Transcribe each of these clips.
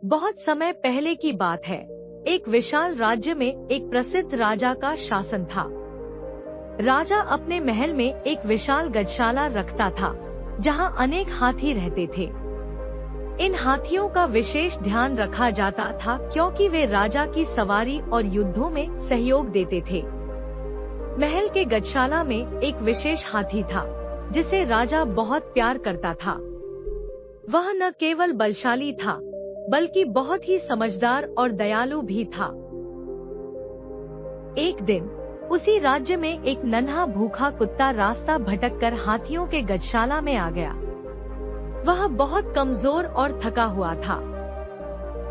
बहुत समय पहले की बात है। एक विशाल राज्य में एक प्रसिद्ध राजा का शासन था। राजा अपने महल में एक विशाल गजशाला रखता था, जहां अनेक हाथी रहते थे। इन हाथियों का विशेष ध्यान रखा जाता था क्योंकि वे राजा की सवारी और युद्धों में सहयोग देते थे। महल के गजशाला में एक विशेष हाथी था, जिसे राजा बहुत प्यार करता था। वह न केवल बलशाली था, बल्कि बहुत ही समझदार और दयालु भी था। एक दिन उसी राज्य में एक नन्हा भूखा कुत्ता रास्ता भटककर हाथियों के गजशाला में आ गया। वह बहुत कमजोर और थका हुआ था।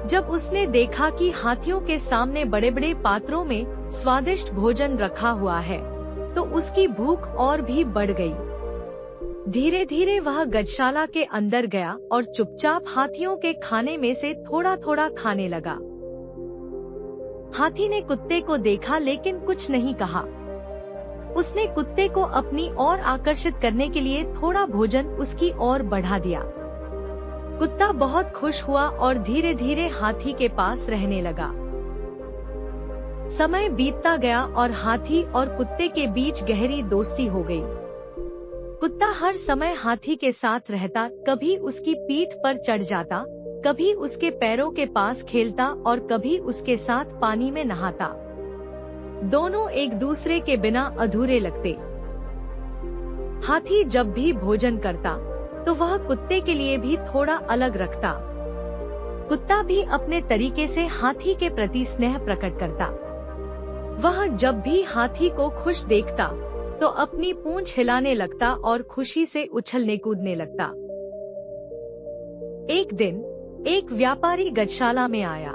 जब उसने देखा कि हाथियों के सामने बड़े बड़े पात्रों में स्वादिष्ट भोजन रखा हुआ है, तो उसकी भूख और भी बढ़ गई। धीरे धीरे वह गजशाला के अंदर गया और चुपचाप हाथियों के खाने में से थोड़ा थोड़ा खाने लगा। हाथी ने कुत्ते को देखा लेकिन कुछ नहीं कहा। उसने कुत्ते को अपनी ओर आकर्षित करने के लिए थोड़ा भोजन उसकी ओर बढ़ा दिया। कुत्ता बहुत खुश हुआ और धीरे धीरे हाथी के पास रहने लगा। समय बीतता गया और हाथी और कुत्ते के बीच गहरी दोस्ती हो गई। कुत्ता हर समय हाथी के साथ रहता, कभी उसकी पीठ पर चढ़ जाता, कभी उसके पैरों के पास खेलता और कभी उसके साथ पानी में नहाता। दोनों एक दूसरे के बिना अधूरे लगते। हाथी जब भी भोजन करता, तो वह कुत्ते के लिए भी थोड़ा अलग रखता। कुत्ता भी अपने तरीके से हाथी के प्रति स्नेह प्रकट करता। वह जब भी हाथी को खुश देखता, तो अपनी पूंछ हिलाने लगता और खुशी से उछलने कूदने लगता। एक दिन एक व्यापारी गजशाला में आया।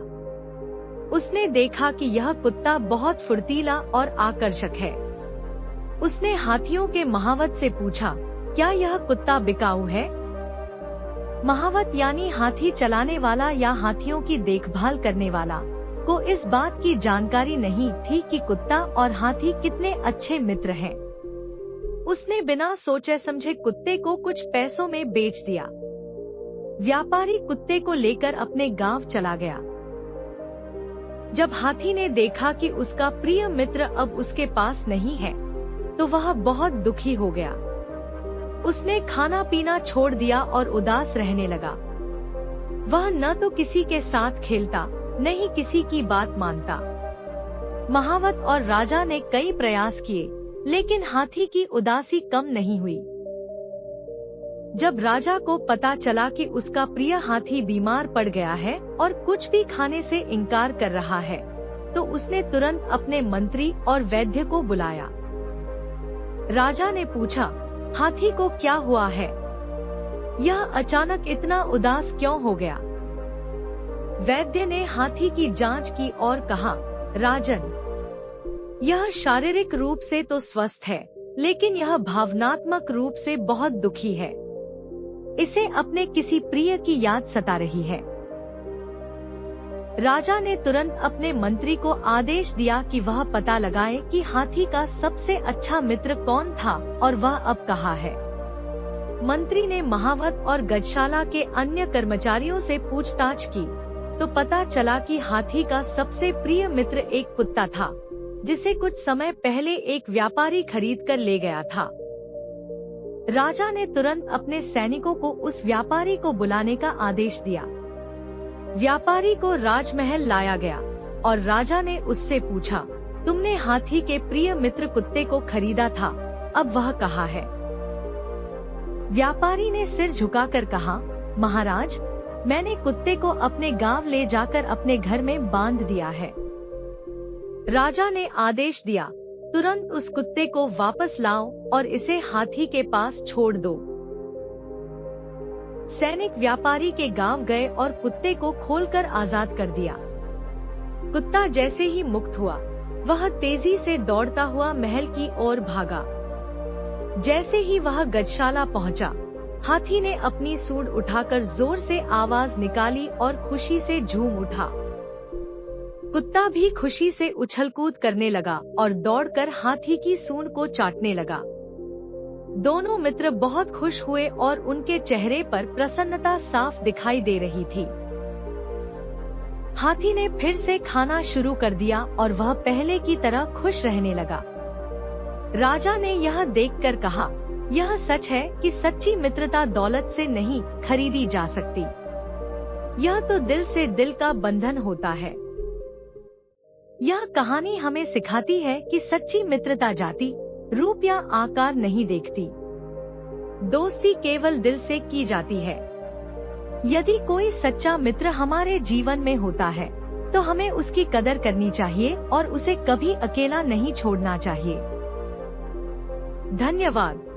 उसने देखा कि यह कुत्ता बहुत फुर्तीला और आकर्षक है। उसने हाथियों के महावत से पूछा, क्या यह कुत्ता बिकाऊ है? महावत यानी हाथी चलाने वाला या हाथियों की देखभाल करने वाला को इस बात की जानकारी नहीं थी कि कुत्ता और हाथी कितने अच्छे मित्र हैं। उसने बिना सोचे समझे कुत्ते को कुछ पैसों में बेच दिया। व्यापारी कुत्ते को लेकर अपने गांव चला गया। जब हाथी ने देखा कि उसका प्रिय मित्र अब उसके पास नहीं है, तो वह बहुत दुखी हो गया। उसने खाना पीना छोड़ दिया और उदास रहने लगा। वह न तो किसी के साथ खेलता, न ही किसी की बात मानता। महावत और राजा ने कई प्रयास किए, लेकिन हाथी की उदासी कम नहीं हुई। जब राजा को पता चला कि उसका प्रिय हाथी बीमार पड़ गया है और कुछ भी खाने से इनकार कर रहा है, तो उसने तुरंत अपने मंत्री और वैद्य को बुलाया। राजा ने पूछा, हाथी को क्या हुआ है? यह अचानक इतना उदास क्यों हो गया? वैद्य ने हाथी की जांच की और कहा, राजन, यह शारीरिक रूप से तो स्वस्थ है, लेकिन यह भावनात्मक रूप से बहुत दुखी है। इसे अपने किसी प्रिय की याद सता रही है। राजा ने तुरंत अपने मंत्री को आदेश दिया कि वह पता लगाए कि हाथी का सबसे अच्छा मित्र कौन था और वह अब कहाँ है। मंत्री ने महावत और गजशाला के अन्य कर्मचारियों से पूछताछ की, तो पता चला कि हाथी का सबसे प्रिय मित्र एक कुत्ता था, जिसे कुछ समय पहले एक व्यापारी खरीद कर ले गया था। राजा ने तुरंत अपने सैनिकों को उस व्यापारी को बुलाने का आदेश दिया। व्यापारी को राजमहल लाया गया और राजा ने उससे पूछा, तुमने हाथी के प्रिय मित्र कुत्ते को खरीदा था, अब वह कहाँ है? व्यापारी ने सिर झुकाकर कहा, महाराज, मैंने कुत्ते को अपने गांव ले जाकर अपने घर में बांध दिया है। राजा ने आदेश दिया, तुरंत उस कुत्ते को वापस लाओ और इसे हाथी के पास छोड़ दो। सैनिक व्यापारी के गांव गए और कुत्ते को खोलकर आजाद कर दिया। कुत्ता जैसे ही मुक्त हुआ, वह तेजी से दौड़ता हुआ महल की ओर भागा। जैसे ही वह गजशाला पहुंचा, हाथी ने अपनी सूंड उठाकर जोर से आवाज निकाली और खुशी से झूम उठा। कुत्ता भी खुशी से उछल-कूद करने लगा और दौड़कर हाथी की सूंड को चाटने लगा। दोनों मित्र बहुत खुश हुए और उनके चेहरे पर प्रसन्नता साफ दिखाई दे रही थी। हाथी ने फिर से खाना शुरू कर दिया और वह पहले की तरह खुश रहने लगा। राजा ने यह देखकर कहा, यह सच है कि सच्ची मित्रता दौलत से नहीं खरीदी जा सकती। यह तो दिल से दिल का बंधन होता है। यह कहानी हमें सिखाती है कि सच्ची मित्रता जाति, रूप या आकार नहीं देखती। दोस्ती केवल दिल से की जाती है। यदि कोई सच्चा मित्र हमारे जीवन में होता है तो हमें उसकी कदर करनी चाहिए और उसे कभी अकेला नहीं छोड़ना चाहिए। धन्यवाद।